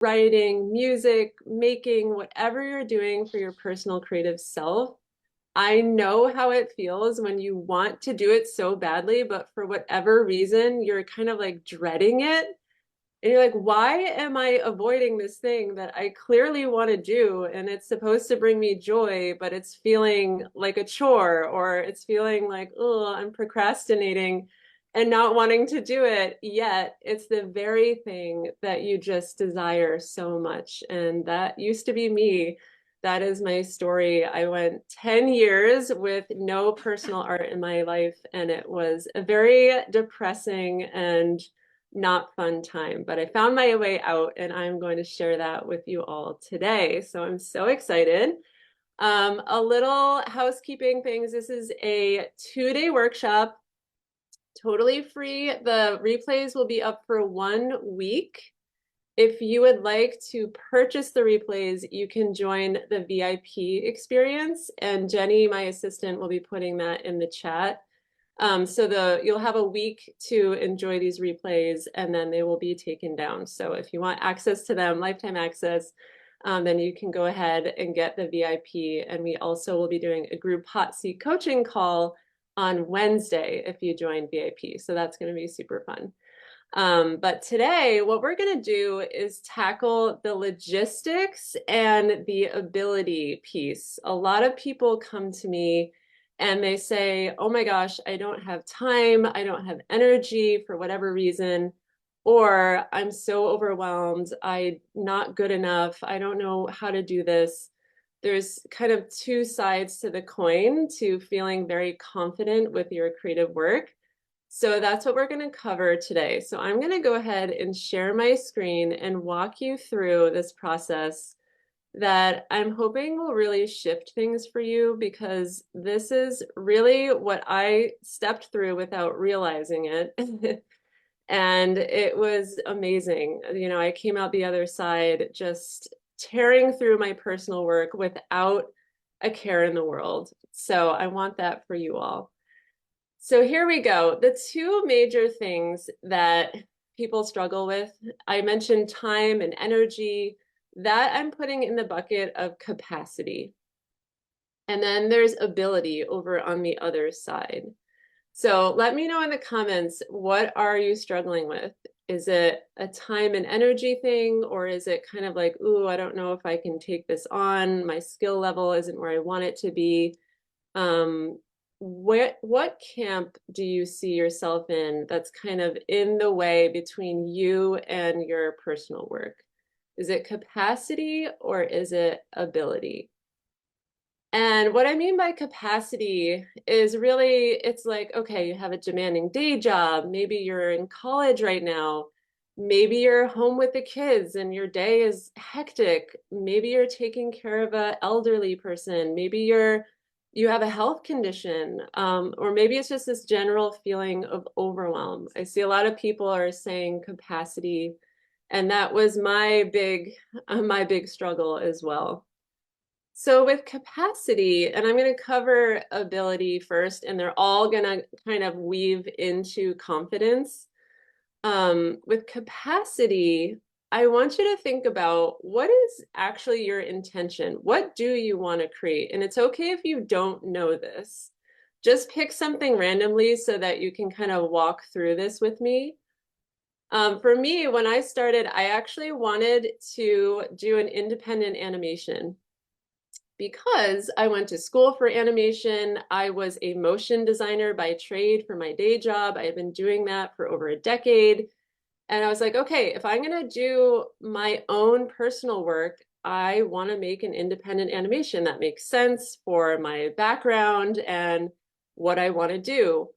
writing, music, making, whatever you're doing for your personal creative self, I know how it feels when you want to do it so badly, but for whatever reason, you're kind of like dreading it. And you're like, why am I avoiding this thing that I clearly want to do? And it's supposed to bring me joy, but it's feeling like a chore, or it's feeling like, oh, I'm procrastinating and not wanting to do it. Yet it's the very thing that you just desire so much. And that used to be me. That is my story. I went 10 years with no personal art in my life, and it was a very depressing and not fun time, but I found my way out and I'm going to share that with you all today. So I'm so excited. A little housekeeping things. This is a 2-day workshop, totally free. The replays will be up for 1 week. If you would like to purchase the replays, you can join the VIP experience, and Jenny, my assistant, will be putting that in the chat. So you'll have a week to enjoy these replays, and then they will be taken down. So if you want access to them, lifetime access, then you can go ahead and get the VIP. And we also will be doing a group hot seat coaching call on Wednesday if you join VIP. So that's going to be super fun. But today, what we're going to do is tackle the logistics and the ability piece. A lot of people come to me and they say, oh my gosh, I don't have time, I don't have energy for whatever reason, or I'm so overwhelmed, I'm not good enough, I don't know how to do this. There's kind of two sides to the coin to feeling very confident with your creative work. So that's what we're going to cover today. So I'm going to go ahead and share my screen and walk you through this process that I'm hoping will really shift things for you, because this is really what I stepped through without realizing it. And it was amazing. You know, I came out the other side just tearing through my personal work without a care in the world. So I want that for you all. So here we go. The two major things that people struggle with, I mentioned time and energy. That I'm putting in the bucket of capacity. And then there's ability over on the other side. So let me know in the comments, what are you struggling with? Is it a time and energy thing, or is it kind of like, ooh, I don't know if I can take this on. My skill level isn't where I want it to be. What camp do you see yourself in that's kind of in the way between you and your personal work? Is it capacity or is it ability? And what I mean by capacity is really, it's like, okay, you have a demanding day job. Maybe you're in college right now. Maybe you're home with the kids and your day is hectic. Maybe you're taking care of an elderly person. Maybe you have a health condition, or maybe it's just this general feeling of overwhelm. I see a lot of people are saying capacity, and that was my big struggle as well. So with capacity, and I'm going to cover ability first, and they're all going to kind of weave into confidence. With capacity, I want you to think about what is actually your intention. What do you want to create? And it's okay if you don't know this. Just pick something randomly so that you can kind of walk through this with me. For me, when I started, I actually wanted to do an independent animation, because I went to school for animation. I was a motion designer by trade for my day job. I had been doing that for over a decade. And I was like, okay, if I'm going to do my own personal work, I want to make an independent animation that makes sense for my background and what I want to do.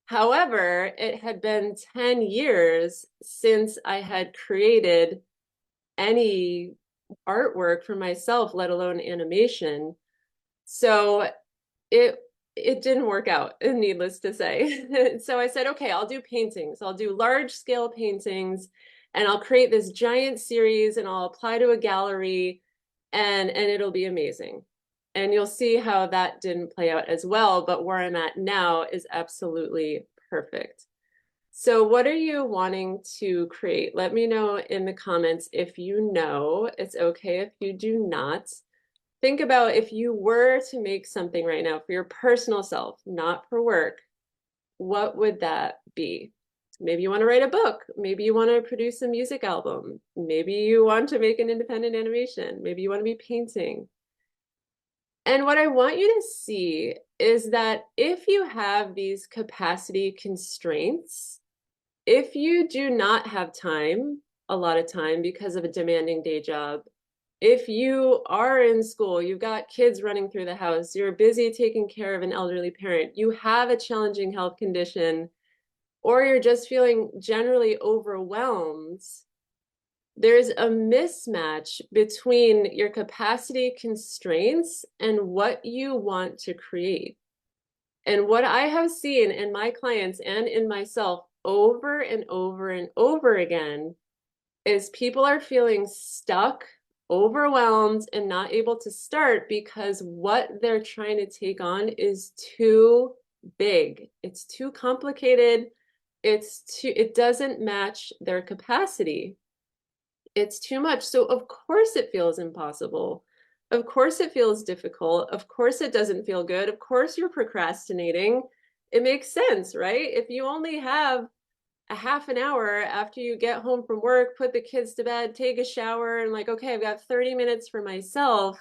However, it had been 10 years since I had created any artwork for myself, let alone animation. So it it didn't work out, needless to say. So I said, okay, I'll do paintings. I'll do large scale paintings, and I'll create this giant series and I'll apply to a gallery, and it'll be amazing. And you'll see how that didn't play out as well, but where I'm at now is absolutely perfect. So what are you wanting to create? Let me know in the comments if you know. It's okay if you do not. Think about if you were to make something right now for your personal self, not for work, what would that be? Maybe you want to write a book. Maybe you want to produce a music album. Maybe you want to make an independent animation. Maybe you want to be painting. And what I want you to see is that if you have these capacity constraints, if you do not have time, a lot of time because of a demanding day job, if you are in school, you've got kids running through the house, you're busy taking care of an elderly parent, you have a challenging health condition, or you're just feeling generally overwhelmed, there's a mismatch between your capacity constraints and what you want to create. And what I have seen in my clients and in myself over and over and over again is people are feeling stuck, overwhelmed, and not able to start because what they're trying to take on is too big. It's too complicated. It doesn't match their capacity. It's too much. So of course it feels impossible. Of course it feels difficult. Of course it doesn't feel good. Of course you're procrastinating. It makes sense, right? If you only have a half an hour after you get home from work, put the kids to bed, take a shower, and like, okay, I've got 30 minutes for myself.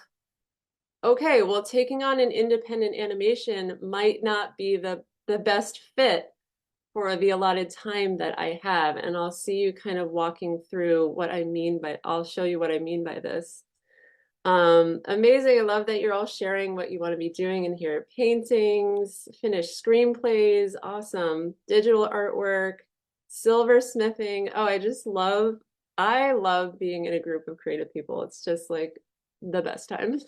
Okay, well, taking on an independent animation might not be the best fit for the allotted time that I have. And I'll see you kind of walking through what I mean by, I'll show you what I mean by this. Amazing. I love that you're all sharing what you want to be doing in here. Paintings, finished screenplays, awesome. Digital artwork, silversmithing. Oh, I love being in a group of creative people. It's just like the best times.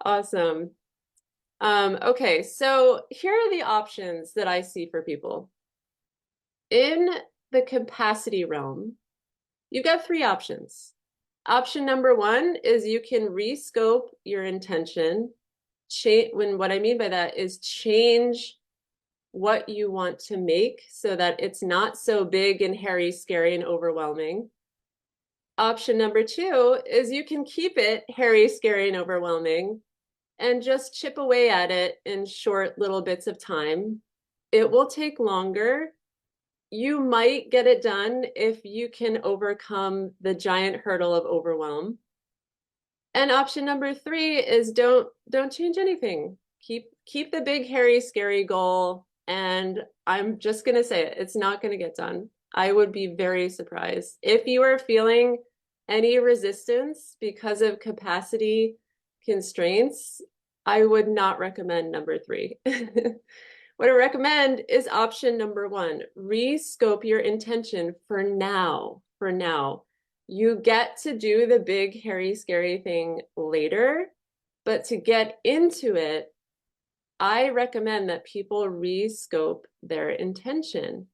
Awesome. Okay, so here are the options that I see for people. In the capacity realm, you've got three options. Option number one is you can rescope your intention. What I mean by that is change what you want to make so that it's not so big and hairy, scary, and overwhelming. Option number two is you can keep it hairy, scary, and overwhelming and just chip away at it in short little bits of time. It will take longer. You might get it done if you can overcome the giant hurdle of overwhelm. And option number three is don't change anything. Keep the big, hairy, scary goal. And I'm just gonna say it, it's not gonna get done. I would be very surprised. If you are feeling any resistance because of capacity constraints, I would not recommend number three. What I recommend is option number one, rescope your intention for now, for now. You get to do the big, hairy, scary thing later, but to get into it, I recommend that people rescope their intention.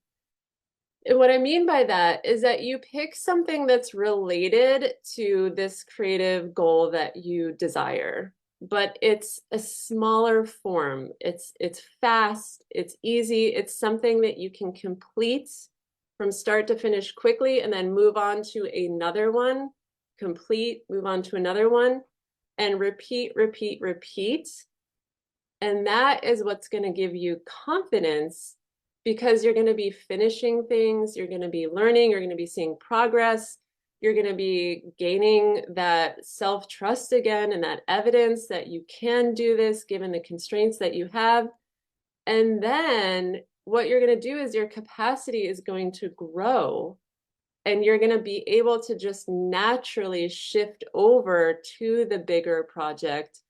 And what I mean by that is that you pick something that's related to this creative goal that you desire, but it's a smaller form. It's fast, it's easy, it's something that you can complete from start to finish quickly and then move on to another one, complete, move on to another one, and repeat, repeat, repeat. And that is what's going to give you confidence because you're going to be finishing things, you're going to be learning, you're going to be seeing progress, you're going to be gaining that self-trust again and that evidence that you can do this given the constraints that you have. And then what you're going to do is your capacity is going to grow and you're going to be able to just naturally shift over to the bigger project,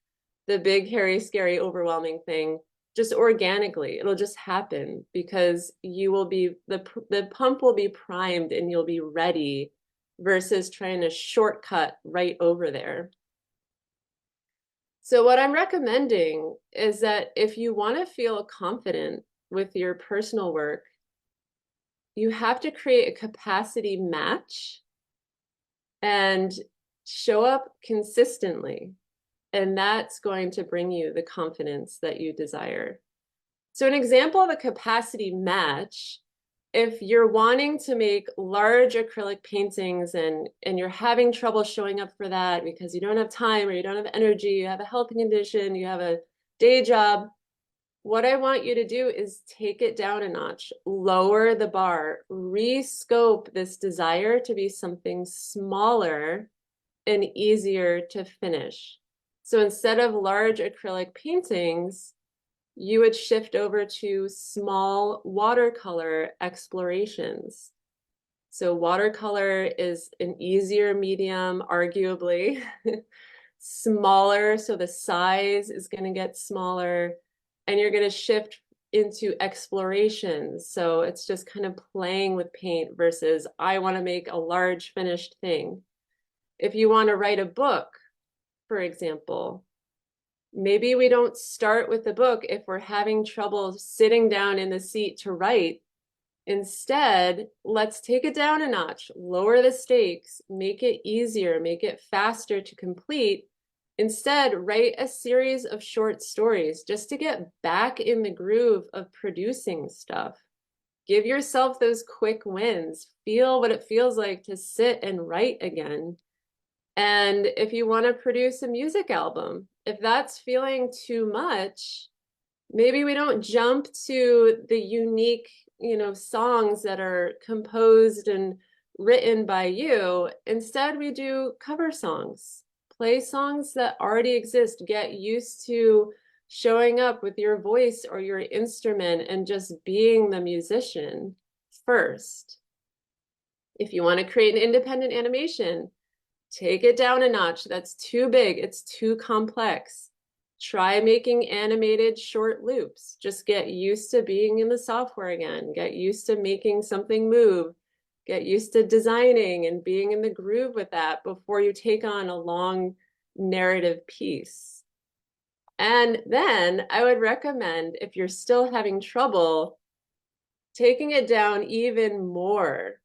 the big, hairy, scary, overwhelming thing, just organically. It'll just happen because you will be, the pump will be primed and you'll be ready versus trying to shortcut right over there. So what I'm recommending is that if you want to feel confident with your personal work, you have to create a capacity match and show up consistently. And that's going to bring you the confidence that you desire. So an example of a capacity match if you're wanting to make large acrylic paintings and you're having trouble showing up for that because you don't have time or you don't have energy, you have a health condition, you have a day job, what I want you to do is take it down a notch, lower the bar, rescope this desire to be something smaller and easier to finish. So instead of large acrylic paintings, you would shift over to small watercolor explorations. So watercolor is an easier medium, arguably, smaller, so the size is going to get smaller, and you're going to shift into explorations. So it's just kind of playing with paint versus I want to make a large finished thing. If you want to write a book, for example, maybe we don't start with the book if we're having trouble sitting down in the seat to write. Instead, let's take it down a notch, lower the stakes, make it easier, make it faster to complete. Instead, write a series of short stories just to get back in the groove of producing stuff. Give yourself those quick wins. Feel what it feels like to sit and write again. And if you want to produce a music album, if that's feeling too much, maybe we don't jump to the unique, songs that are composed and written by you. Instead, we do cover songs, play songs that already exist, get used to showing up with your voice or your instrument and just being the musician first. If you want to create an independent animation, take it down a notch. That's too big. It's too complex. Try making animated short loops. Just get used to being in the software again. Get used to making something move. Get used to designing and being in the groove with that before you take on a long narrative piece. And then I would recommend, if you're still having trouble, taking it down even more.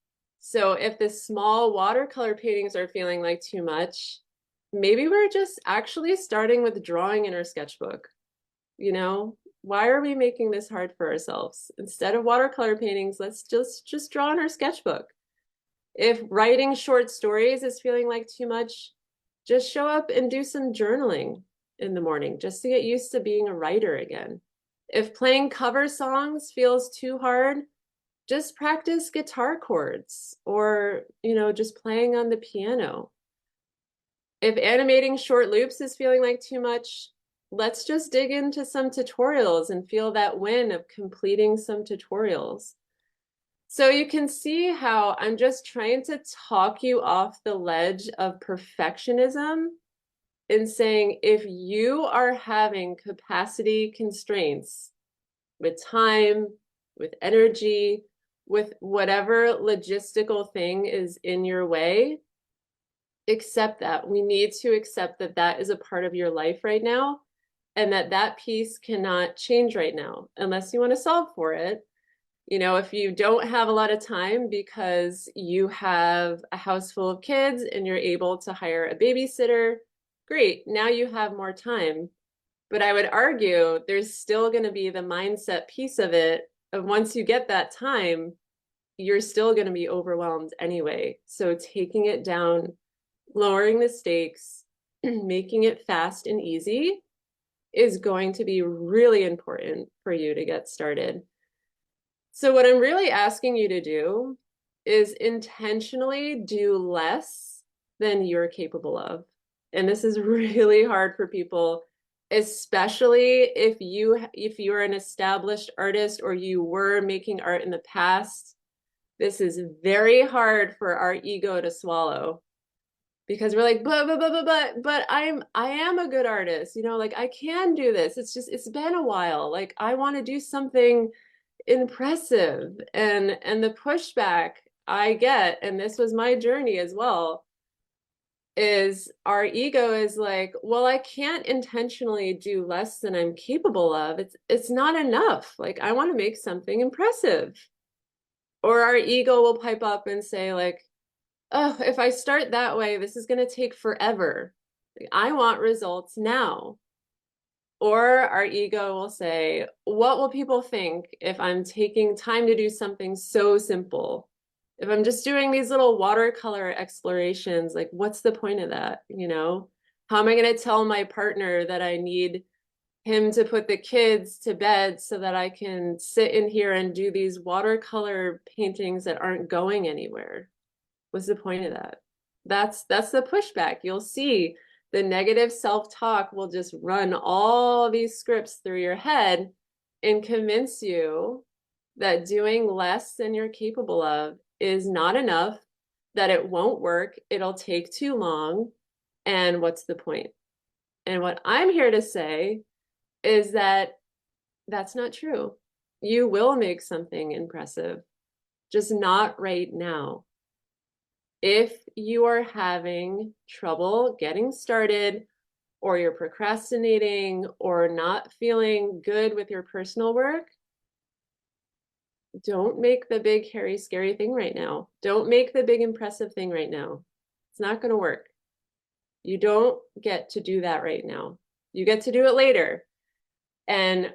So if the small watercolor paintings are feeling like too much, maybe we're just actually starting with drawing in our sketchbook. Why are we making this hard for ourselves? Instead of watercolor paintings, let's just draw in our sketchbook. If writing short stories is feeling like too much, just show up and do some journaling in the morning just to get used to being a writer again. If playing cover songs feels too hard, just practice guitar chords or, just playing on the piano. If animating short loops is feeling like too much, let's just dig into some tutorials and feel that win of completing some tutorials. So you can see how I'm just trying to talk you off the ledge of perfectionism and saying, if you are having capacity constraints with time, with energy, with whatever logistical thing is in your way, accept that. We need to accept that that is a part of your life right now and that piece cannot change right now unless you want to solve for it. If you don't have a lot of time because you have a house full of kids and you're able to hire a babysitter, great. Now you have more time. But I would argue there's still going to be the mindset piece of it of once you get that time, you're still going to be overwhelmed anyway. So taking it down, lowering the stakes, making it fast and easy is going to be really important for you to get started. So what I'm really asking you to do is intentionally do less than you're capable of. And this is really hard for people, especially if you're an established artist or you were making art in the past. This is very hard for our ego to swallow because we're like, but I am a good artist, I can do this. It's been a while. Like I want to do something impressive. And the pushback I get, and this was my journey as well, is our ego is like, well, I can't intentionally do less than I'm capable of. It's not enough. Like I want to make something impressive. Or our ego will pipe up and say like, oh, if I start that way, this is going to take forever. Like, I want results now. Or our ego will say, what will people think if I'm taking time to do something so simple? If I'm just doing these little watercolor explorations, like what's the point of that? You know, how am I going to tell my partner that I need him to put the kids to bed so that I can sit in here and do these watercolor paintings that aren't going anywhere? What's the point of that? That's the pushback. You'll see the negative self-talk will just run all these scripts through your head and convince you that doing less than you're capable of is not enough, that it won't work, it'll take too long, and what's the point? And what I'm here to say is that that's not true. You will make something impressive, just not right now. If you are having trouble getting started, or you're procrastinating, or not feeling good with your personal work, don't make the big, hairy, scary thing right now. Don't make the big, impressive thing right now. It's not going to work. You don't get to do that right now. You get to do it later. And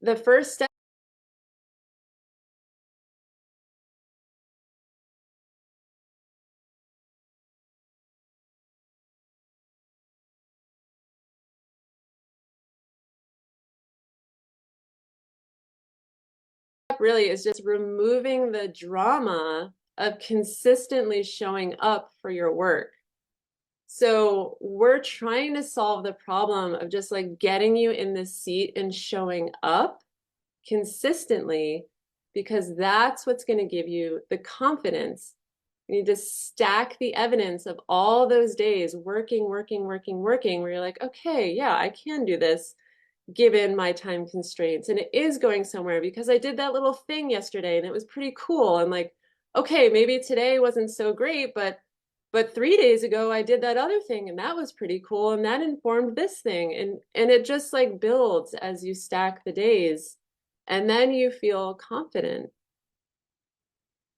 the first step really is just removing the drama of consistently showing up for your work. So we're trying to solve the problem of just like getting you in the seat and showing up consistently, because that's what's going to give you the confidence. You need to stack the evidence of all those days working, where you're like, okay, yeah, I can do this given my time constraints. And it is going somewhere because I did that little thing yesterday and it was pretty cool. And like, okay, maybe today wasn't so great, but 3 days ago I did that other thing and that was pretty cool. And that informed this thing. And it just like builds as you stack the days. And then you feel confident.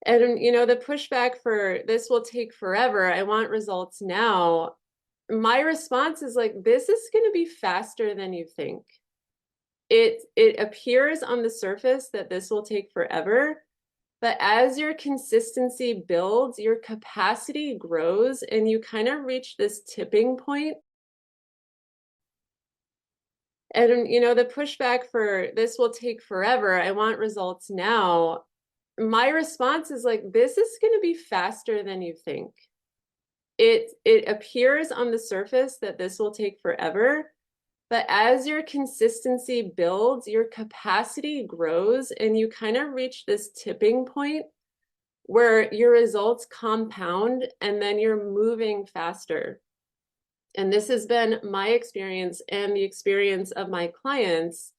And you know, the pushback for this will take forever. I want results now. My response is like, this is going to be faster than you think. It appears on the surface that this will take forever, but as your consistency builds, your capacity grows and you kind of reach this tipping point. And you know, the pushback for this will take forever. I want results now. My response is like, this is going to be faster than you think. It appears on the surface that this will take forever, but as your consistency builds, your capacity grows and you kind of reach this tipping point where your results compound and then you're moving faster. And this has been my experience and the experience of my clients,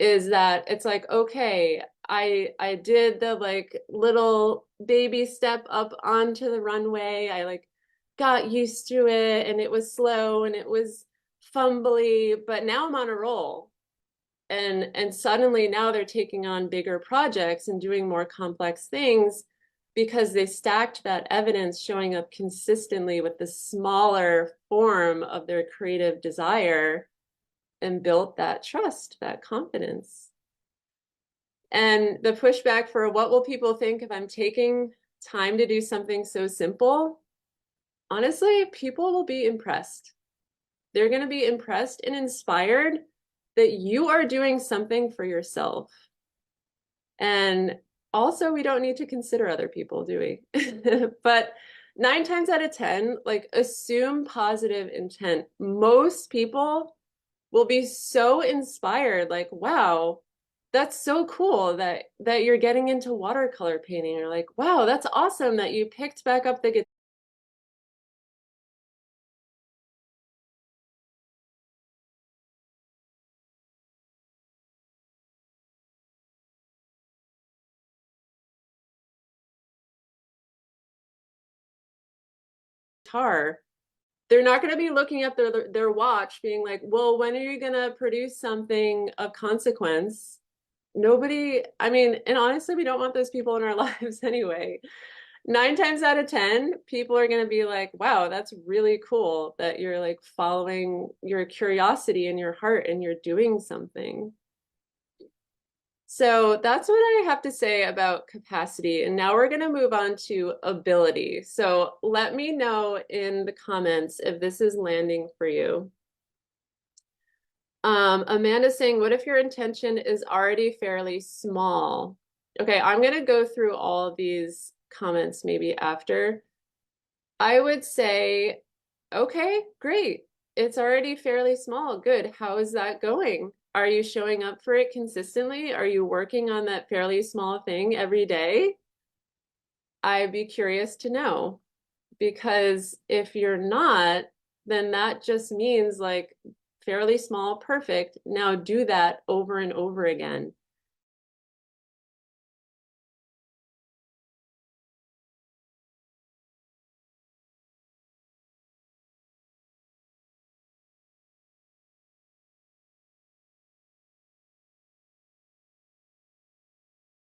is that it's like, okay, I did the like little baby step up onto the runway. I like got used to it and it was slow and it was fumbly, but now I'm on a roll. And suddenly now they're taking on bigger projects and doing more complex things because they stacked that evidence showing up consistently with the smaller form of their creative desire and built that trust, that confidence. And the pushback for what will people think if I'm taking time to do something so simple? Honestly, people will be impressed. They're going to be impressed and inspired that you are doing something for yourself. And also, we don't need to consider other people, do we? But 9 times out of 10, like assume positive intent. Most people will be so inspired, like, wow, that's so cool that you're getting into watercolor painting. Or like, wow, that's awesome that you picked back up the guitar. They're not going to be looking at their watch being like, well, when are you going to produce something of consequence? Nobody, I mean, and honestly, we don't want those people in our lives anyway. Nine times out of 10, people are going to be like, wow, that's really cool that you're like following your curiosity in your heart and you're doing something. So that's what I have to say about capacity. And now we're going to move on to ability. So let me know in the comments if this is landing for you. Amanda's saying, what if your intention is already fairly small? Okay, I'm going to go through all of these comments maybe after. I would say, okay, great. It's already fairly small. Good. How is that going? Are you showing up for it consistently? Are you working on that fairly small thing every day? I'd be curious to know because if you're not, then that just means like fairly small, perfect. Now do that over and over again.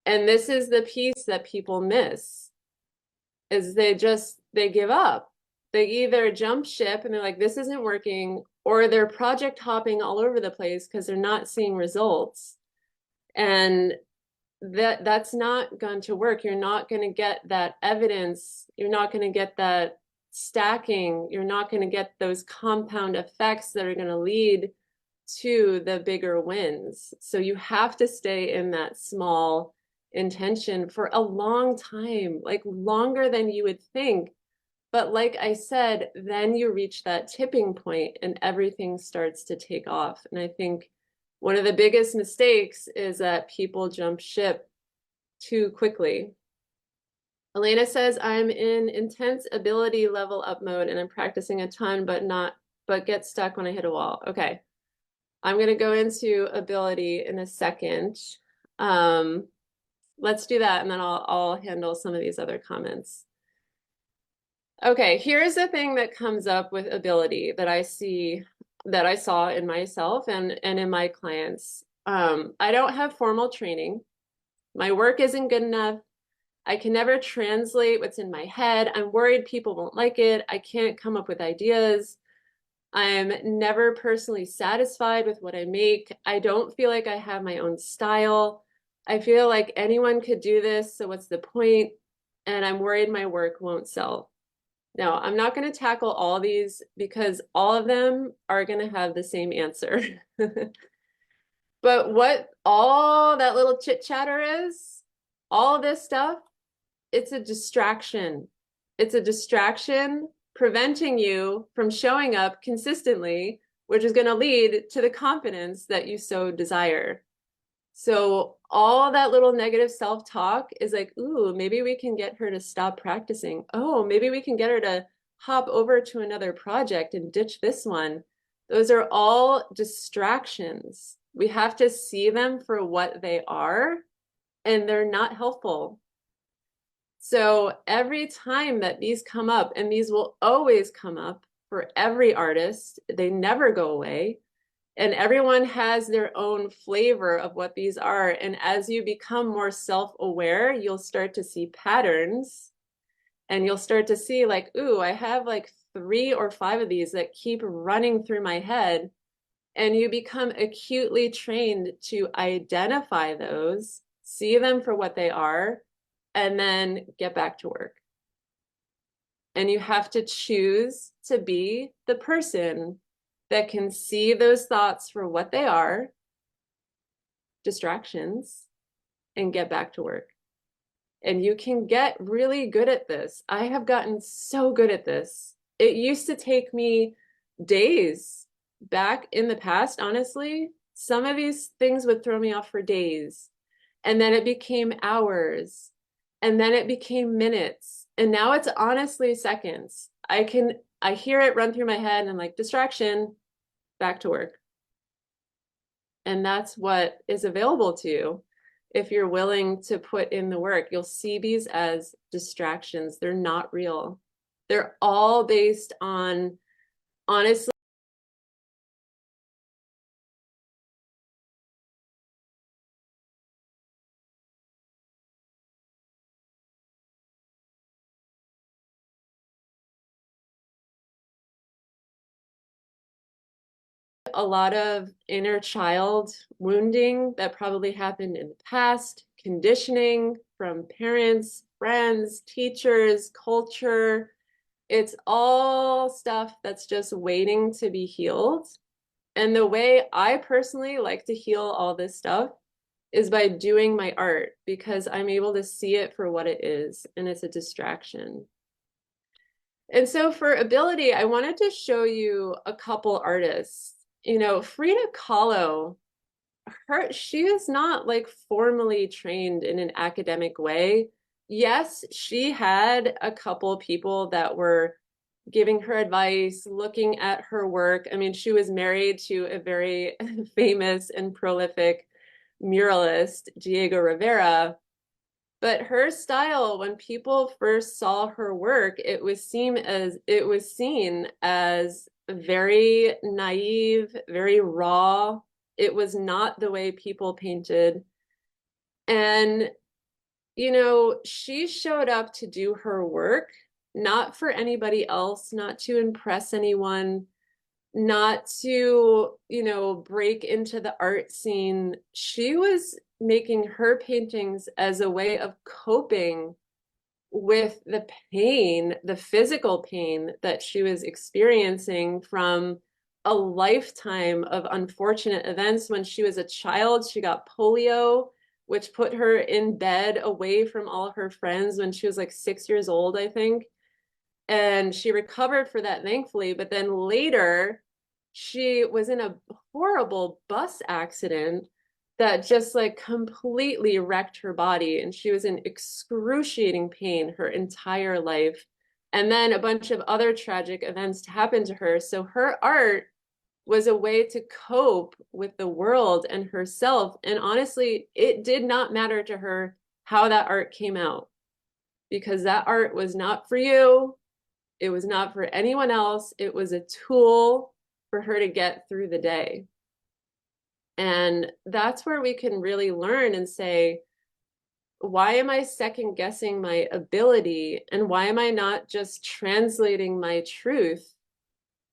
And this is the piece that people miss is they give up. They either jump ship and they're like, this isn't working, or they're project hopping all over the place because they're not seeing results. And that's not going to work. You're not going to get that evidence. You're not going to get that stacking. You're not going to get those compound effects that are going to lead to the bigger wins. So you have to stay in that small intention for a long time, like longer than you would think. But like I said, then you reach that tipping point and everything starts to take off. And I think one of the biggest mistakes is that people jump ship too quickly. Elena says, I'm in intense ability level up mode and I'm practicing a ton, but get stuck when I hit a wall. Okay. I'm going to go into ability in a second. Um, let's do that and then I'll handle some of these other comments. Okay, here's the thing that comes up with ability that I see that I saw in myself and in my clients. I don't have formal training. My work isn't good enough. I can never translate what's in my head. I'm worried people won't like it. I can't come up with ideas. I'm never personally satisfied with what I make. I don't feel like I have my own style. I feel like anyone could do this, so what's the point? And I'm worried my work won't sell. Now, I'm not going to tackle all these because all of them are going to have the same answer. But what all that little chit chatter is, all this stuff, it's a distraction. It's a distraction preventing you from showing up consistently, which is going to lead to the confidence that you so desire. So all that little negative self-talk is like, ooh, maybe we can get her to stop practicing. Oh, maybe we can get her to hop over to another project and ditch this one. Those are all distractions. We have to see them for what they are, and they're not helpful. So every time that these come up, and these will always come up for every artist, they never go away. And everyone has their own flavor of what these are. And as you become more self-aware, you'll start to see patterns and you'll start to see like, ooh, I have like 3 or 5 of these that keep running through my head. And you become acutely trained to identify those, see them for what they are, and then get back to work. And you have to choose to be the person that can see those thoughts for what they are, distractions, and get back to work. And you can get really good at this. I have gotten so good at this. It used to take me days back in the past, honestly. Some of these things would throw me off for days. And then it became hours. And then it became minutes. And now it's honestly seconds. I hear it run through my head and I'm like, distraction, back to work. And that's what is available to you. If you're willing to put in the work, you'll see these as distractions. They're not real. They're all based on, honestly, a lot of inner child wounding that probably happened in the past, conditioning from parents, friends, teachers, culture. It's all stuff that's just waiting to be healed. And the way I personally like to heal all this stuff is by doing my art because I'm able to see it for what it is, and it's a distraction. And so for ability, I wanted to show you a couple artists. You know, Frida Kahlo, she is not like formally trained in an academic way. Yes, she had a couple people that were giving her advice, looking at her work. I mean, she was married to a very famous and prolific muralist, Diego Rivera. But her style, when people first saw her work, it was seen as very naive, very raw. It was not the way people painted. And, you know, she showed up to do her work, not for anybody else, not to impress anyone, not to, you know, break into the art scene. She was making her paintings as a way of coping with the pain, the physical pain that she was experiencing from a lifetime of unfortunate events. When she was a child, she got polio, which put her in bed away from all her friends when she was like 6 years old, I think. And she recovered for that, thankfully. But then later, she was in a horrible bus accident that just like completely wrecked her body. And she was in excruciating pain her entire life. And then a bunch of other tragic events happened to her. So her art was a way to cope with the world and herself. And honestly, it did not matter to her how that art came out because that art was not for you. It was not for anyone else. It was a tool for her to get through the day. And that's where we can really learn and say, why am I second guessing my ability? And why am I not just translating my truth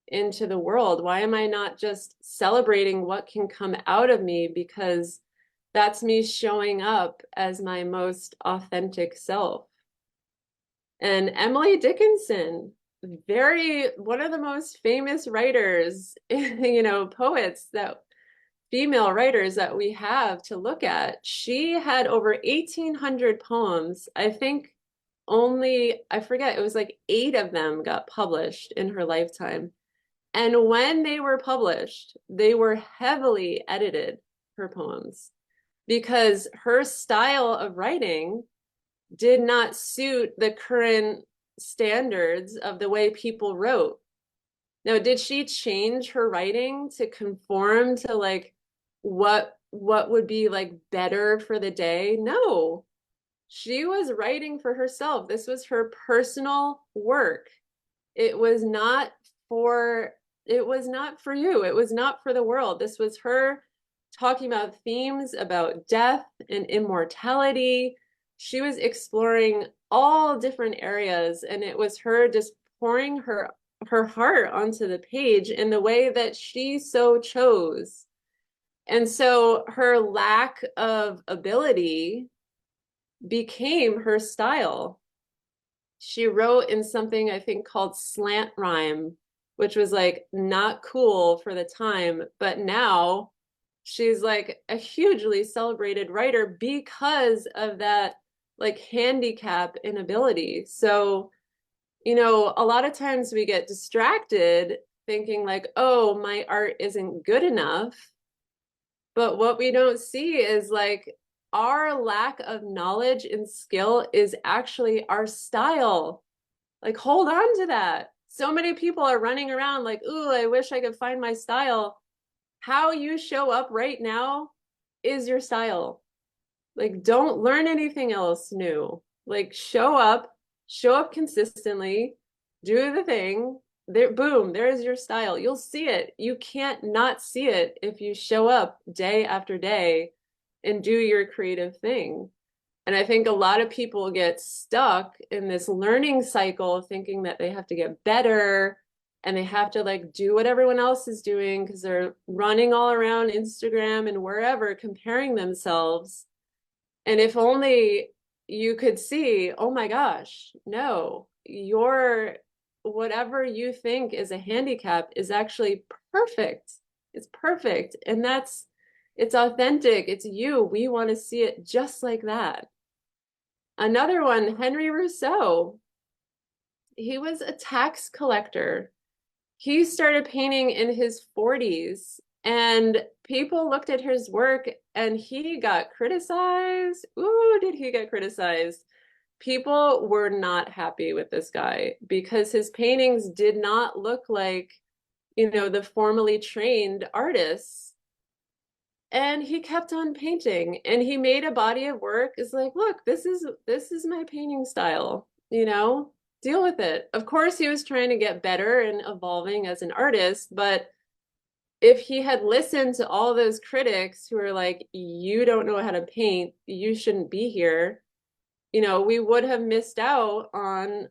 into the world? Why am I not just celebrating what can come out of me? Because that's me showing up as my most authentic self. And Emily Dickinson, one of the most famous writers, you know, poets that female writers that we have to look at. She had over 1,800 poems. I think I forget, it was like 8 of them got published in her lifetime. And when they were published, they were heavily edited, her poems, because her style of writing did not suit the current standards of the way people wrote. Now, did she change her writing to conform to like what would be like better for the day? No. She was writing for herself. This was her personal work. It was not for it was not for you. It was not for the world. This was her talking about themes about death and immortality. She was exploring all different areas, and it was her just pouring her heart onto the page in the way that she so chose. And so her lack of ability became her style. She wrote in something I think called slant rhyme, which was like not cool for the time, but now she's like a hugely celebrated writer because of that like handicap in ability. So, you know, a lot of times we get distracted thinking like, oh, my art isn't good enough. But what we don't see is like our lack of knowledge and skill is actually our style. Like, hold on to that. So many people are running around like, ooh, I wish I could find my style. How you show up right now is your style. Like, don't learn anything else new. Like, show up consistently, do the thing. There, boom, there's your style. You'll see it. You can't not see it if you show up day after day and do your creative thing. And I think a lot of people get stuck in this learning cycle thinking that they have to get better and they have to like do what everyone else is doing because they're running all around Instagram and wherever comparing themselves. And if only you could see, oh my gosh, no, your whatever you think is a handicap is actually perfect. It's perfect. And it's authentic. It's you. We want to see it just like that. Another one, Henry Rousseau. He was a tax collector. He started painting in his 40s, and people looked at his work and he got criticized. Ooh, did he get criticized? People were not happy with this guy because his paintings did not look like, the formally trained artists. And he kept on painting and he made a body of work. It's like, look, this is my painting style, deal with it. Of course, he was trying to get better and evolving as an artist, but if he had listened to all those critics who are like, you don't know how to paint, you shouldn't be here, we would have missed out on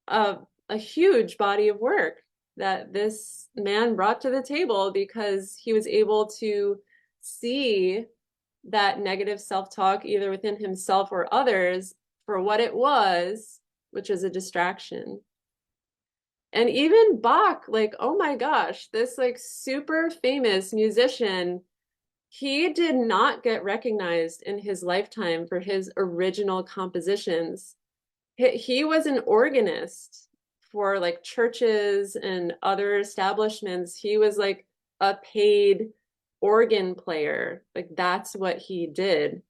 a huge body of work that this man brought to the table because he was able to see that negative self-talk either within himself or others for what it was, which is a distraction. And even Bach, like, oh my gosh, this like super famous musician, he did not get recognized in his lifetime for his original compositions. He was an organist for like churches and other establishments. He was like a paid organ player. Like that's what he did.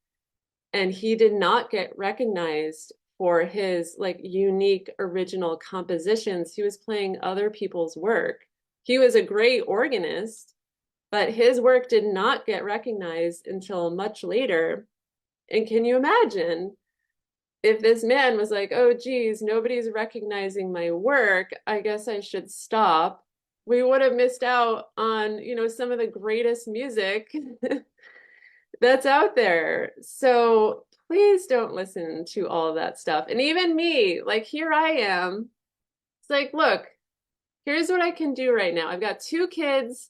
And he did not get recognized for his like unique original compositions. He was playing other people's work. He was a great organist, but his work did not get recognized until much later. And can you imagine if this man was like, oh, geez, nobody's recognizing my work, I guess I should stop. We would have missed out on, some of the greatest music that's out there. So please don't listen to all of that stuff. And even me, like here I am. It's like, look, here's what I can do right now. I've got two kids.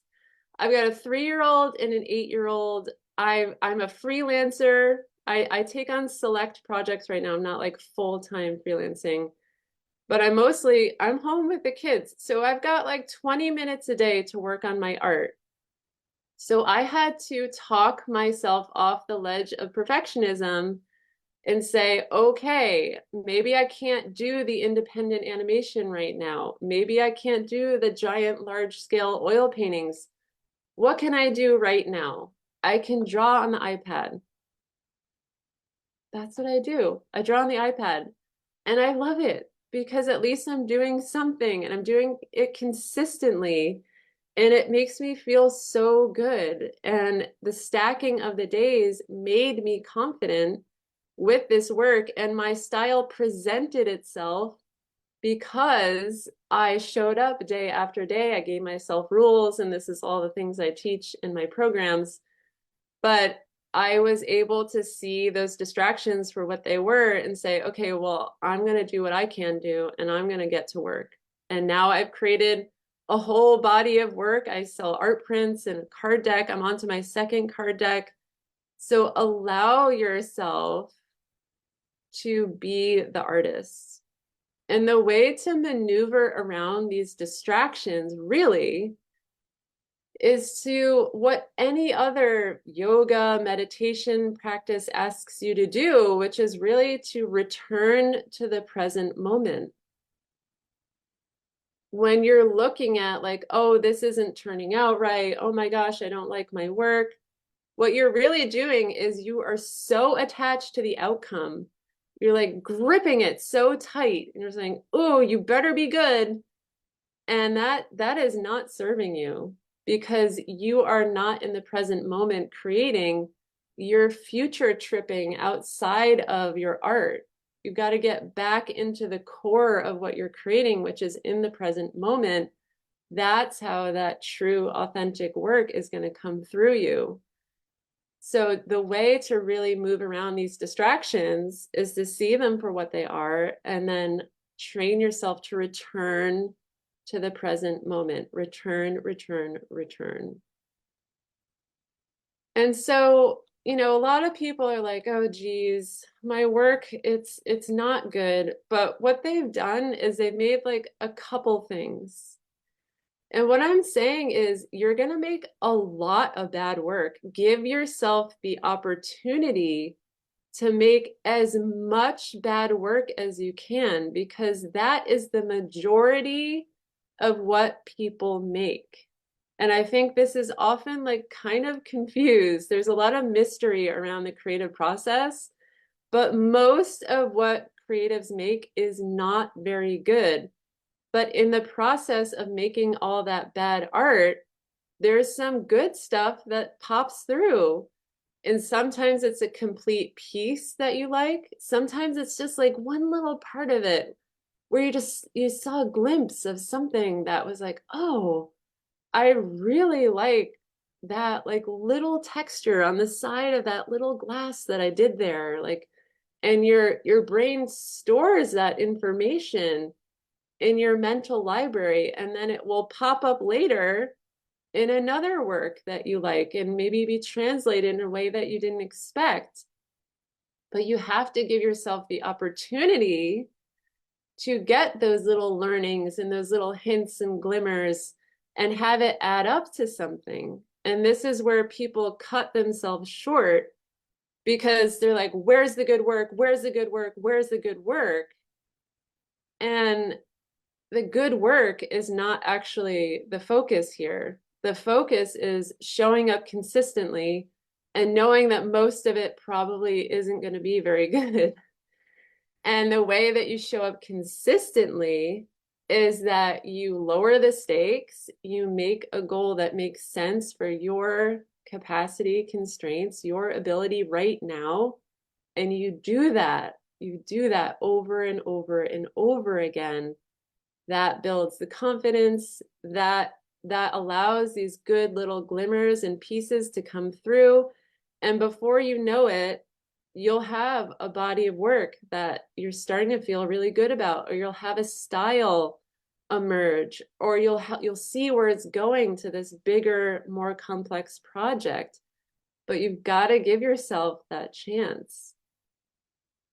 I've got a 3-year-old and an 8-year-old. I'm a freelancer. I take on select projects right now. I'm not like full-time freelancing, but I'm home with the kids. So I've got like 20 minutes a day to work on my art. So I had to talk myself off the ledge of perfectionism and say, okay, maybe I can't do the independent animation right now. Maybe I can't do the giant large scale oil paintings. What can I do right now? I can draw on the iPad. That's what I do. I draw on the iPad and I love it because at least I'm doing something and I'm doing it consistently and it makes me feel so good. And the stacking of the days made me confident with this work and my style presented itself because I showed up day after day. I gave myself rules, and this is all the things I teach in my programs. But I was able to see those distractions for what they were and say, okay, well, I'm going to do what I can do and I'm going to get to work. And now I've created a whole body of work. I sell art prints and card deck. I'm onto my second card deck. So allow yourself to be the artist. And the way to maneuver around these distractions really is to what any other yoga meditation practice asks you to do, which is really to return to the present moment. When you're looking at like, oh, this isn't turning out right. Oh my gosh, I don't like my work. What you're really doing is you are so attached to the outcome. You're like gripping it so tight and you're saying, oh, you better be good. And that is not serving you because you are not in the present moment creating. You're future tripping outside of your art. You've got to get back into the core of what you're creating, which is in the present moment. That's how that true, authentic work is going to come through you. So the way to really move around these distractions is to see them for what they are and then train yourself to return to the present moment. Return, return, return. And so, you know, a lot of people are like, oh, geez, my work, it's not good. But what they've done is they've made like a couple things. And what I'm saying is you're going to make a lot of bad work. Give yourself the opportunity to make as much bad work as you can, because that is the majority of what people make. And I think this is often like kind of confused. There's a lot of mystery around the creative process, but most of what creatives make is not very good. But in the process of making all that bad art, there's some good stuff that pops through. And sometimes it's a complete piece that you like. Sometimes it's just like one little part of it where you saw a glimpse of something that was like, oh, I really like that like little texture on the side of that little glass that I did there. Like, and your brain stores that information in your mental library, and then it will pop up later in another work that you like and maybe be translated in a way that you didn't expect. But you have to give yourself the opportunity to get those little learnings and those little hints and glimmers and have it add up to something. And this is where people cut themselves short because they're like, where's the good work? Where's the good work? Where's the good work? And the good work is not actually the focus here. The focus is showing up consistently and knowing that most of it probably isn't going to be very good. And the way that you show up consistently is that you lower the stakes, you make a goal that makes sense for your capacity constraints, your ability right now, and you do that. You do that over and over and over again. That builds the confidence that allows these good little glimmers and pieces to come through. And before you know it, you'll have a body of work that you're starting to feel really good about, or you'll have a style emerge, or you'll see where it's going to this bigger, more complex project. But you've got to give yourself that chance.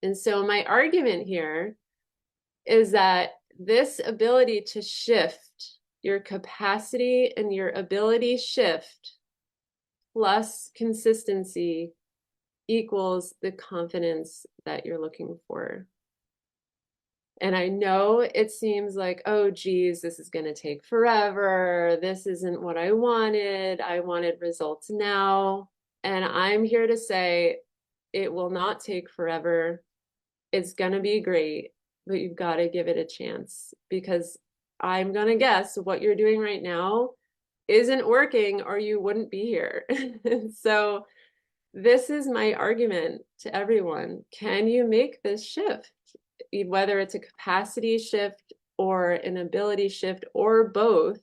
And so my argument here is that this ability to shift, your capacity and your ability shift plus consistency equals the confidence that you're looking for. And I know it seems like, oh, geez, this is going to take forever. This isn't what I wanted. I wanted results now. And I'm here to say it will not take forever. It's going to be great, but you've got to give it a chance, because I'm going to guess what you're doing right now isn't working or you wouldn't be here. So this is my argument to everyone. Can you make this shift? Whether it's a capacity shift or an ability shift or both,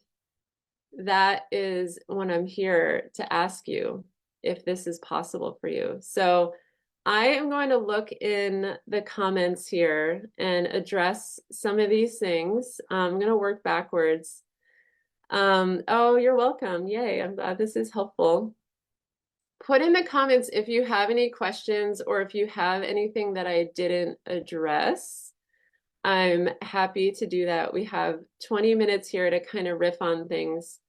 that is when I'm here to ask you if this is possible for you. So I am going to look in the comments here and address some of these things. I'm going to work backwards. Oh, you're welcome. Yay, I'm glad this is helpful. Put in the comments if you have any questions or if you have anything that I didn't address. I'm happy to do that. We have 20 minutes here to kind of riff on things.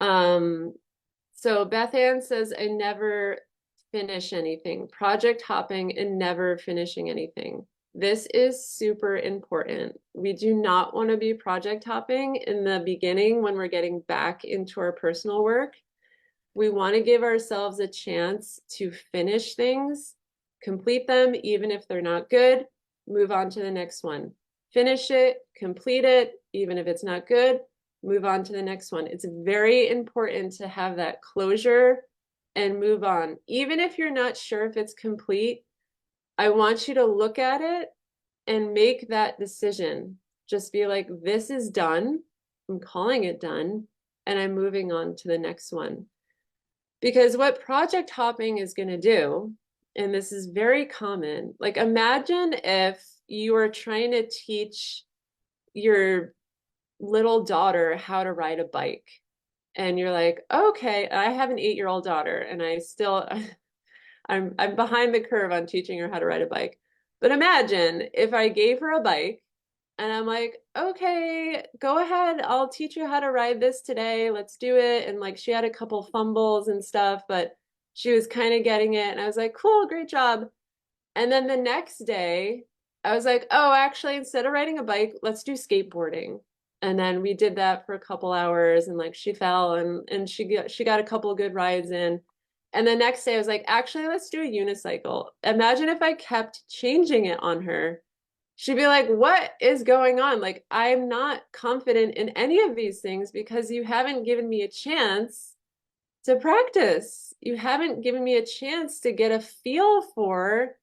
So Beth Ann says, I never finish anything. Project hopping and never finishing anything. This is super important. We do not want to be project hopping in the beginning when we're getting back into our personal work. We want to give ourselves a chance to finish things, complete them, even if they're not good, move on to the next one. Finish it, complete it, even if it's not good, move on to the next one. It's very important to have that closure and move on. Even if you're not sure if it's complete, I want you to look at it and make that decision. Just be like, this is done. I'm calling it done, and I'm moving on to the next one. Because what project hopping is going to do, and this is very common, like imagine if you are trying to teach your little daughter how to ride a bike. And you're like, okay, I have an 8-year-old daughter and I still I'm behind the curve on teaching her how to ride a bike. But imagine if I gave her a bike and I'm like, okay, go ahead, I'll teach you how to ride this today. Let's do it. And like she had a couple fumbles and stuff, but she was kind of getting it. And I was like, cool, great job. And then the next day, I was like, oh, actually, instead of riding a bike, let's do skateboarding. And then we did that for a couple hours and like she fell and she got a couple of good rides in. And the next day I was like, actually, let's do a unicycle. Imagine if I kept changing it on her. She'd be like, what is going on? Like, I'm not confident in any of these things because you haven't given me a chance to practice. You haven't given me a chance to get a feel for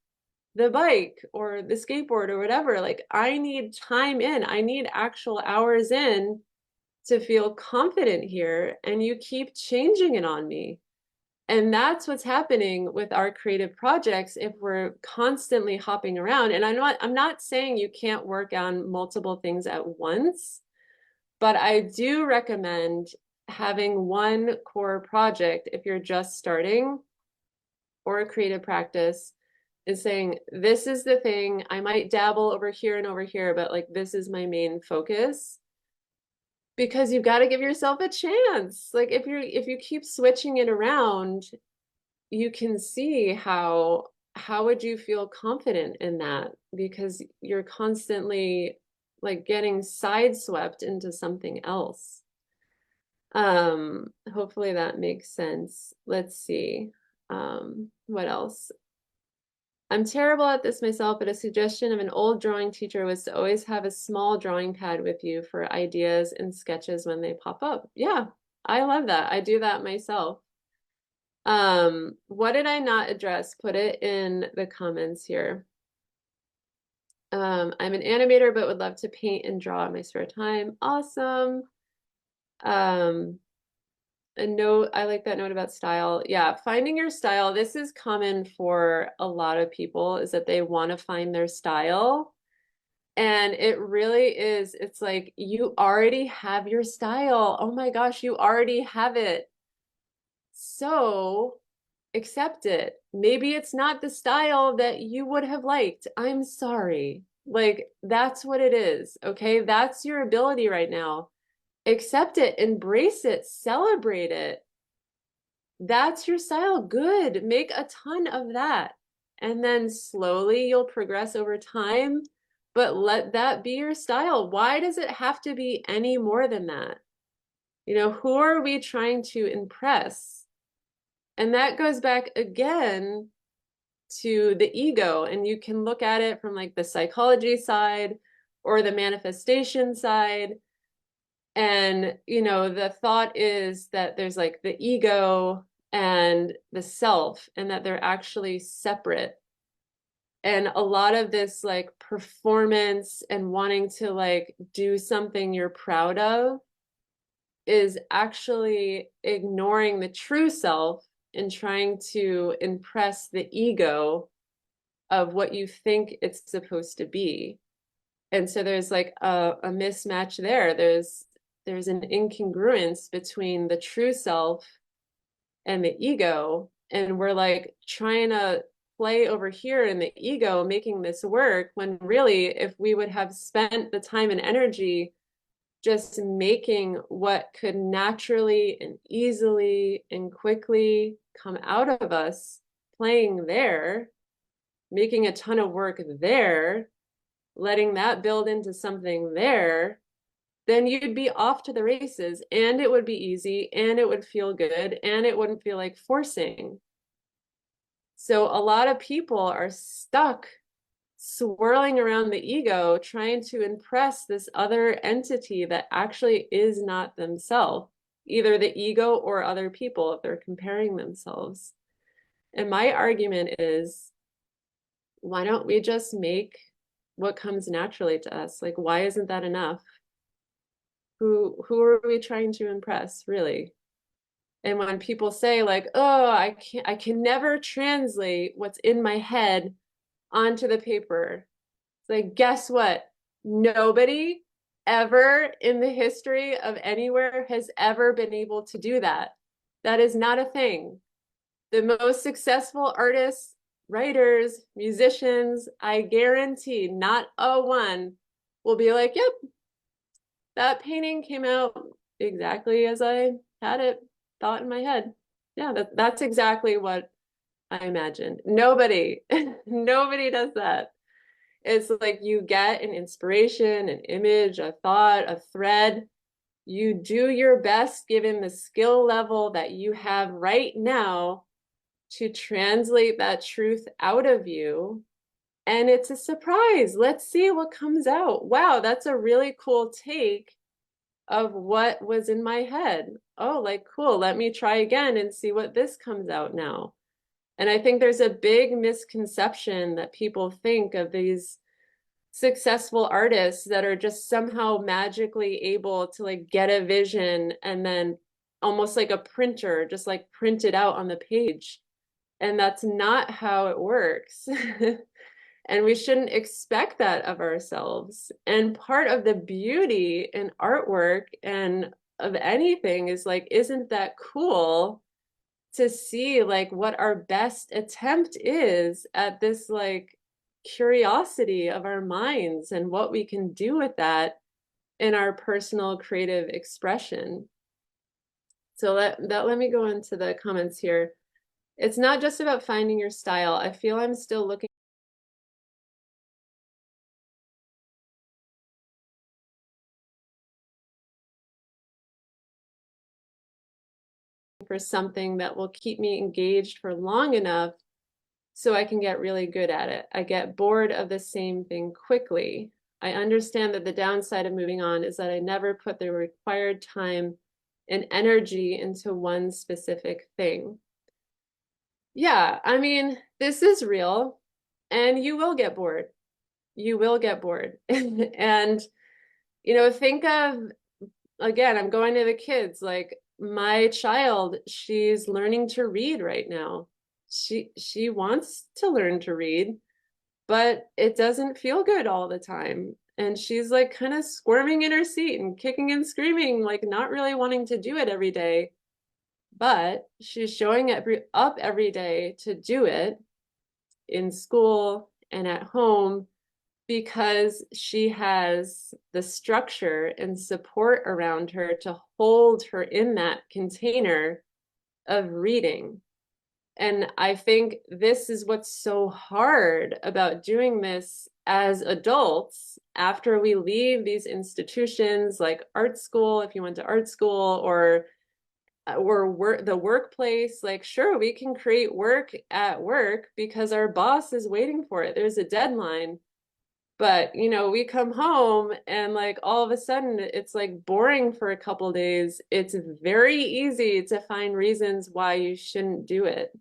the bike or the skateboard or whatever. Like I need time in, I need actual hours in to feel confident here. And you keep changing it on me. And that's what's happening with our creative projects if we're constantly hopping around. And I'm not saying you can't work on multiple things at once, but I do recommend having one core project if you're just starting or a creative practice is saying, this is the thing. I might dabble over here, but like this is my main focus. Because you've got to give yourself a chance. Like if you keep switching it around, you can see how would you feel confident in that? Because you're constantly like getting sideswept into something else. Hopefully that makes sense. Let's see. What else? I'm terrible at this myself, but a suggestion of an old drawing teacher was to always have a small drawing pad with you for ideas and sketches when they pop up. Yeah, I love that. I do that myself. What did I not address? Put it in the comments here. I'm an animator, but would love to paint and draw in my spare time. Awesome. A note, I like that note about style. Yeah, finding your style. This is common for a lot of people is that they want to find their style. And it really is, it's like you already have your style. Oh my gosh, you already have it. So accept it. Maybe it's not the style that you would have liked. I'm sorry. Like, that's what it is. Okay. That's your ability right now. Accept it, embrace it, celebrate it. That's your style. Good. Make a ton of that. And then slowly you'll progress over time, but let that be your style. Why does it have to be any more than that? You know, who are we trying to impress? And that goes back again to the ego. And you can look at it from like the psychology side or the manifestation side. And, you know, the thought is that there's like the ego and the self, and that they're actually separate. And a lot of this like performance and wanting to like do something you're proud of is actually ignoring the true self and trying to impress the ego of what you think it's supposed to be. And so there's like a mismatch there. There's an incongruence between the true self and the ego. And we're like trying to play over here in the ego, making this work, when really, if we would have spent the time and energy just making what could naturally and easily and quickly come out of us, playing there, making a ton of work there, letting that build into something there, then you'd be off to the races and it would be easy and it would feel good and it wouldn't feel like forcing. So a lot of people are stuck swirling around the ego, trying to impress this other entity that actually is not themselves, either the ego or other people if they're comparing themselves. And my argument is, why don't we just make what comes naturally to us? Like, why isn't that enough? Who are we trying to impress, really? And when people say like, oh, I can never translate what's in my head onto the paper. It's like, guess what? Nobody ever in the history of anywhere has ever been able to do that. That is not a thing. The most successful artists, writers, musicians, I guarantee not a one will be like, yep, that painting came out exactly as I had it thought in my head. Yeah, that's exactly what I imagined. Nobody, nobody does that. It's like you get an inspiration, an image, a thought, a thread. You do your best given the skill level that you have right now to translate that truth out of you. And it's a surprise. Let's see what comes out. Wow, that's a really cool take of what was in my head. Oh, like, cool. Let me try again and see what this comes out now. And I think there's a big misconception that people think of these successful artists that are just somehow magically able to like get a vision and then almost like a printer, just like print it out on the page. And that's not how it works. And we shouldn't expect that of ourselves. And part of the beauty in artwork and of anything is like, isn't that cool to see like what our best attempt is at this like curiosity of our minds and what we can do with that in our personal creative expression. So let me go into the comments here. It's not just about finding your style. I feel I'm still looking for something that will keep me engaged for long enough so I can get really good at it. I get bored of the same thing quickly. I understand that the downside of moving on is that I never put the required time and energy into one specific thing. Yeah, I mean, this is real and you will get bored. You will get bored. And, think of, again, I'm going to the kids, like my child, she's learning to read right now. She wants to learn to read, but it doesn't feel good all the time. And she's like kind of squirming in her seat and kicking and screaming, like not really wanting to do it every day. But she's showing up every day to do it in school and at home because she has the structure and support around her to hold her in that container of reading. And I think this is what's so hard about doing this as adults after we leave these institutions like art school, if you went to art school, or the workplace. Like, sure, we can create work at work because our boss is waiting for it. There's a deadline. But, we come home and like all of a sudden it's like boring for a couple days. It's very easy to find reasons why you shouldn't do it.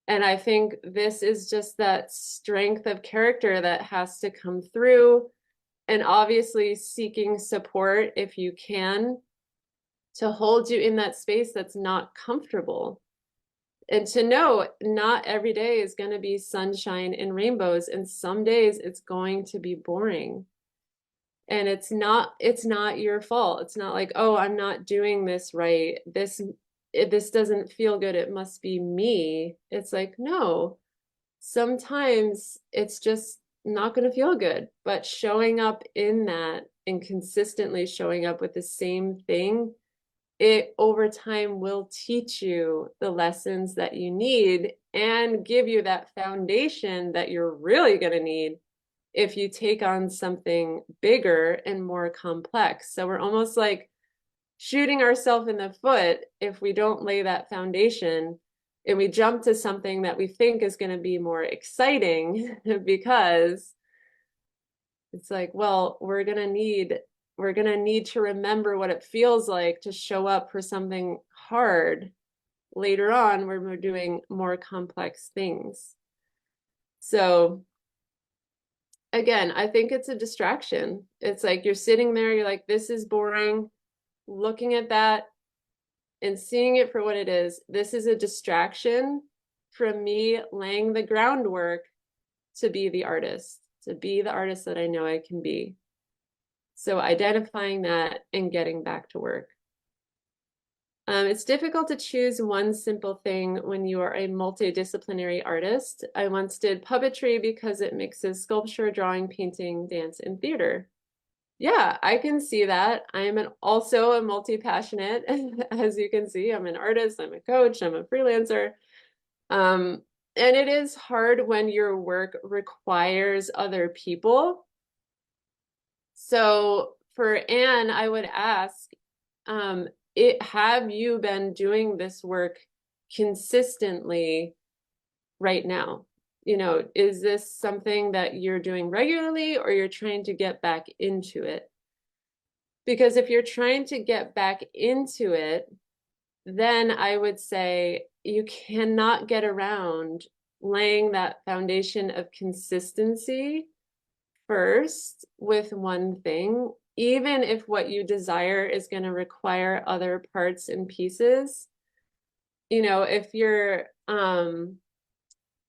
And I think this is just that strength of character that has to come through, and obviously seeking support if you can to hold you in that space that's not comfortable. And to know not every day is going to be sunshine and rainbows, and some days it's going to be boring. And it's not your fault. It's not like, oh, I'm not doing this right. This doesn't feel good. It must be me. It's like, no, sometimes it's just not going to feel good. But showing up in that and consistently showing up with the same thing, it over time will teach you the lessons that you need and give you that foundation that you're really going to need if you take on something bigger and more complex. So we're almost like shooting ourselves in the foot if we don't lay that foundation and we jump to something that we think is going to be more exciting because it's like, well, we're going to need to remember what it feels like to show up for something hard later on when we're doing more complex things. So again, I think it's a distraction. It's like you're sitting there, you're like, this is boring, looking at that and seeing it for what it is. This is a distraction from me laying the groundwork to be the artist that I know I can be. So identifying that and getting back to work. It's difficult to choose one simple thing when you are a multidisciplinary artist. I once did puppetry because it mixes sculpture, drawing, painting, dance, and theater. Yeah, I can see that. I am also a multi-passionate, as you can see. I'm an artist, I'm a coach, I'm a freelancer. Um, and it is hard when your work requires other people. So for Anne, I would ask, um, have you been doing this work consistently right now? You know, is this something that you're doing regularly or you're trying to get back into it? Because if you're trying to get back into it, then I would say you cannot get around laying that foundation of consistency first with one thing, even if what you desire is going to require other parts and pieces. You know, if you're a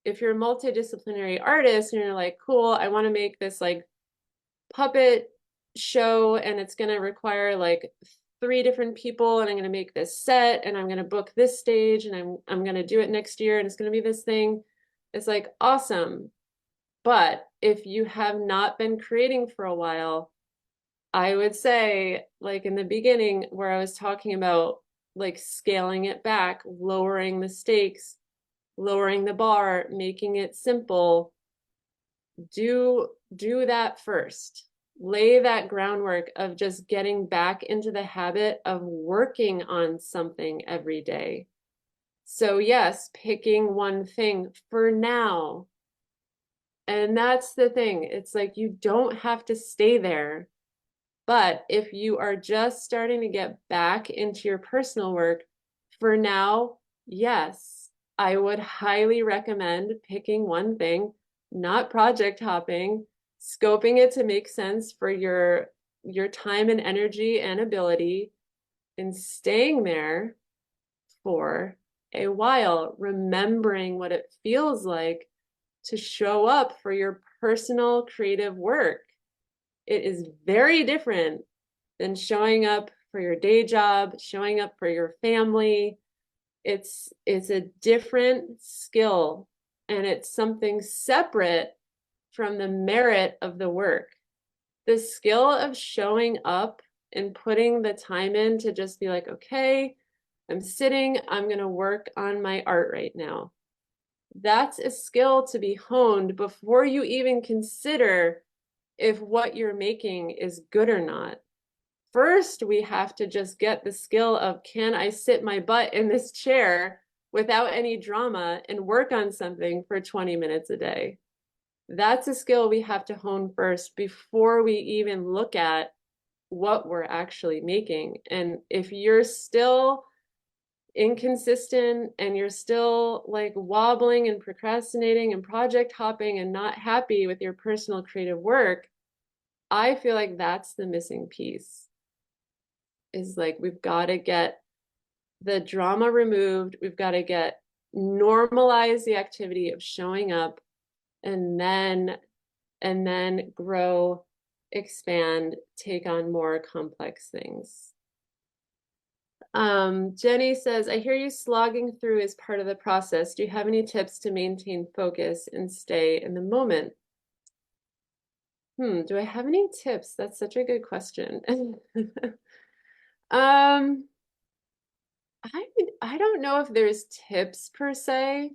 multidisciplinary artist and you're like, cool, I want to make this like puppet show and it's going to require like three different people and I'm going to make this set and I'm going to book this stage and I'm going to do it next year and it's going to be this thing. It's like awesome. But if you have not been creating for a while, I would say, like in the beginning, where I was talking about like scaling it back, lowering the stakes, lowering the bar, making it simple, do that first. Lay that groundwork of just getting back into the habit of working on something every day. So yes, picking one thing for now. And that's the thing. It's like you don't have to stay there. But if you are just starting to get back into your personal work, for now, yes, I would highly recommend picking one thing, not project hopping, scoping it to make sense for your time and energy and ability, and staying there for a while, remembering what it feels like to show up for your personal creative work. It is very different than showing up for your day job, showing up for your family. It's a different skill and it's something separate from the merit of the work. The skill of showing up and putting the time in to just be like, okay, I'm sitting, I'm going to work on my art right now. That's a skill to be honed before you even consider if what you're making is good or not. First, we have to just get the skill of, can I sit my butt in this chair without any drama and work on something for 20 minutes a day? That's a skill we have to hone first before we even look at what we're actually making. And if you're still inconsistent and you're still like wobbling and procrastinating and project hopping and not happy with your personal creative work, I feel like that's the missing piece. Is like we've got to get the drama removed. We've got to get normalize the activity of showing up and then grow, expand, take on more complex things. Jenny says, I hear you slogging through is part of the process. Do you have any tips to maintain focus and stay in the moment? Do I have any tips? That's such a good question. Um, I don't know if there's tips per se,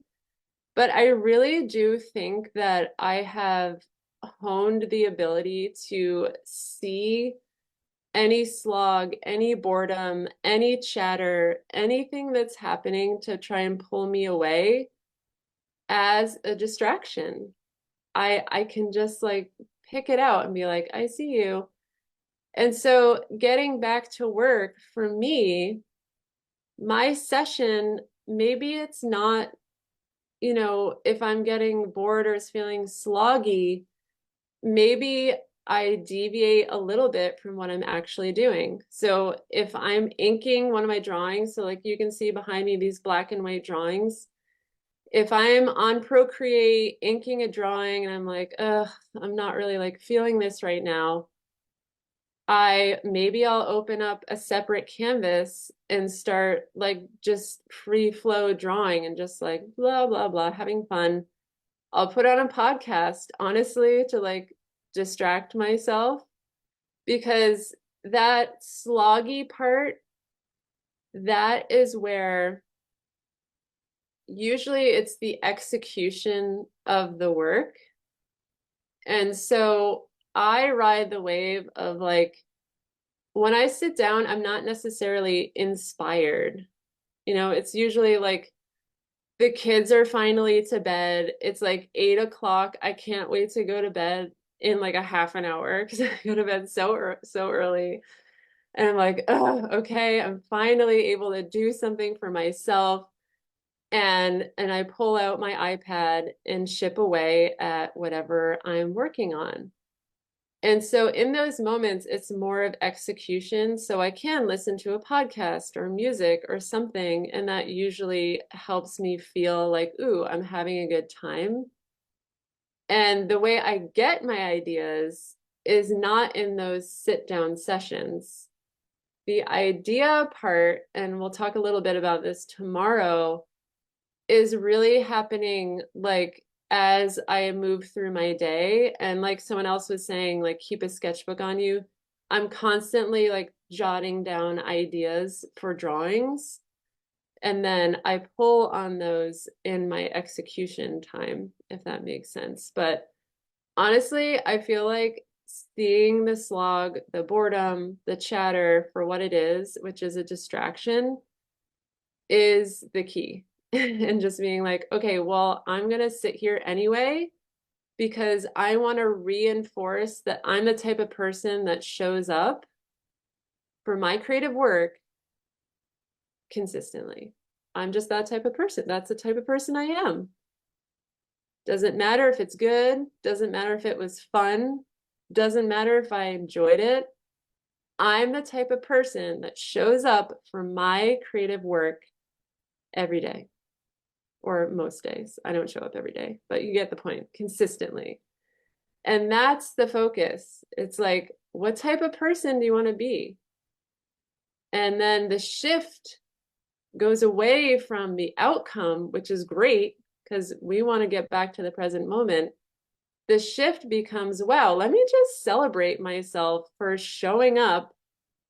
but I really do think that I have honed the ability to see any slog, any boredom, any chatter, anything that's happening to try and pull me away as a distraction. I can just like pick it out and be like, I see you. And so getting back to work for me, my session, maybe it's not, you know, if I'm getting bored or is feeling sloggy, maybe I deviate a little bit from what I'm actually doing. So if I'm inking one of my drawings, so like you can see behind me these black and white drawings, if I'm on Procreate inking a drawing and I'm like, ugh, I'm not really like feeling this right now, maybe I'll open up a separate canvas and start like just free flow drawing and just like blah, blah, blah, having fun. I'll put on a podcast, honestly, to like distract myself because that sloggy part, that is where usually it's the execution of the work. And so I ride the wave of like, when I sit down, I'm not necessarily inspired. You know, it's usually like the kids are finally to bed. It's like 8 o'clock. I can't wait to go to bed in like a half an hour because I go to bed so early. And I'm like, oh, okay, I'm finally able to do something for myself. And I pull out my iPad and chip away at whatever I'm working on. And so in those moments, it's more of execution. So I can listen to a podcast or music or something, and that usually helps me feel like, ooh, I'm having a good time. And the way I get my ideas is not in those sit down sessions. The idea part, and we'll talk a little bit about this tomorrow, is really happening like as I move through my day. And like someone else was saying, like keep a sketchbook on you. I'm constantly like jotting down ideas for drawings. And then I pull on those in my execution time, if that makes sense. But honestly, I feel like seeing the slog, the boredom, the chatter for what it is, which is a distraction, is the key. And just being like, okay, well, I'm going to sit here anyway because I want to reinforce that I'm the type of person that shows up for my creative work consistently. I'm just that type of person. That's the type of person I am. Doesn't matter if it's good, doesn't matter if it was fun, doesn't matter if I enjoyed it. I'm the type of person that shows up for my creative work every day. Or most days. I don't show up every day, but you get the point, consistently. And that's the focus. It's like, what type of person do you want to be? And then the shift goes away from the outcome, which is great because we want to get back to the present moment. The shift becomes, wow, let me just celebrate myself for showing up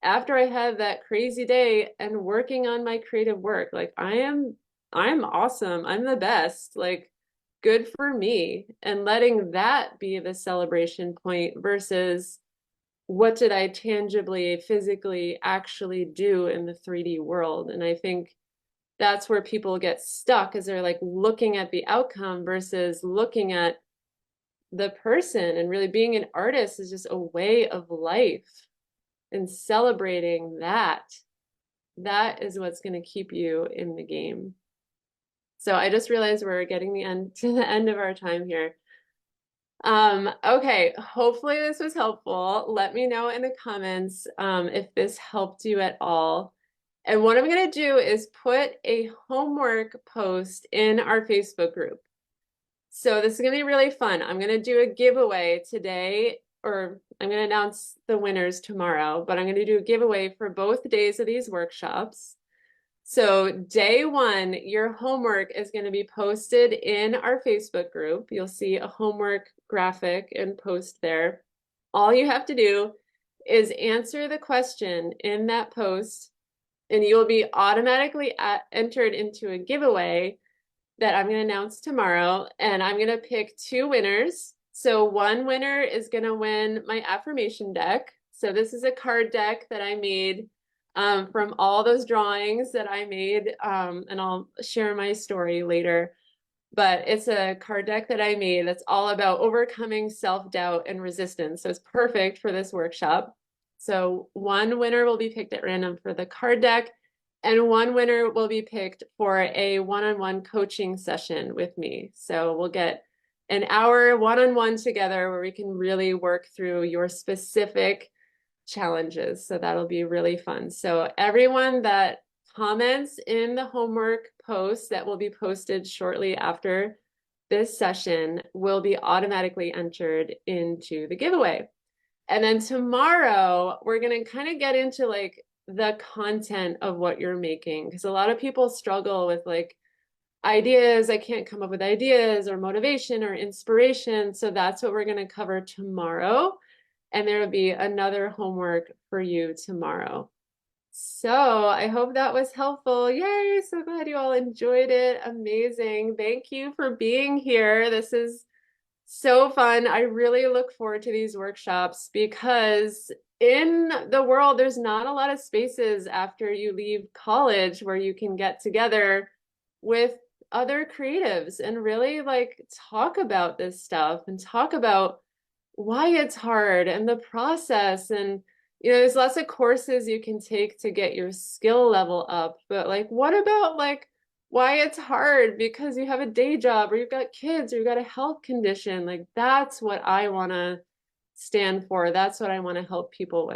after I had that crazy day and working on my creative work. Like I'm awesome. I'm the best. Like good for me. And letting that be the celebration point versus what did I tangibly, physically actually do in the 3D world? And I think that's where people get stuck is they're like looking at the outcome versus looking at the person. And really being an artist is just a way of life, and celebrating that. That is what's going to keep you in the game. So I just realized we're getting to the end of our time here. Okay, hopefully this was helpful. Let me know in the comments if this helped you at all. And what I'm going to do is put a homework post in our Facebook group. So this is going to be really fun. I'm going to do a giveaway today, or I'm going to announce the winners tomorrow, but I'm going to do a giveaway for both days of these workshops. So day one, your homework is going to be posted in our Facebook group. You'll see a homework graphic and post there. All you have to do is answer the question in that post, and you'll be automatically entered into a giveaway that I'm going to announce tomorrow. And I'm going to pick 2 winners. So one winner is going to win my affirmation deck. So this is a card deck that I made from all those drawings that I made, and I'll share my story later. But it's a card deck that I made that's all about overcoming self-doubt and resistance. So it's perfect for this workshop. So one winner will be picked at random for the card deck, and one winner will be picked for a one-on-one coaching session with me. So we'll get an hour one-on-one together where we can really work through your specific challenges. So that'll be really fun. So everyone that comments in the homework post that will be posted shortly after this session will be automatically entered into the giveaway. And then tomorrow, we're going to kind of get into like the content of what you're making because a lot of people struggle with like ideas. I can't come up with ideas or motivation or inspiration. So that's what we're going to cover tomorrow. And there will be another homework for you tomorrow. So I hope that was helpful. Yay, so glad you all enjoyed it. Amazing. Thank you for being here. This is so fun. I really look forward to these workshops because in the world, there's not a lot of spaces after you leave college where you can get together with other creatives and really like talk about this stuff and talk about why it's hard and the process. And there's lots of courses you can take to get your skill level up, but like what about like why it's hard because you have a day job or you've got kids or you've got a health condition? Like that's what I want to stand for. That's what I want to help people with.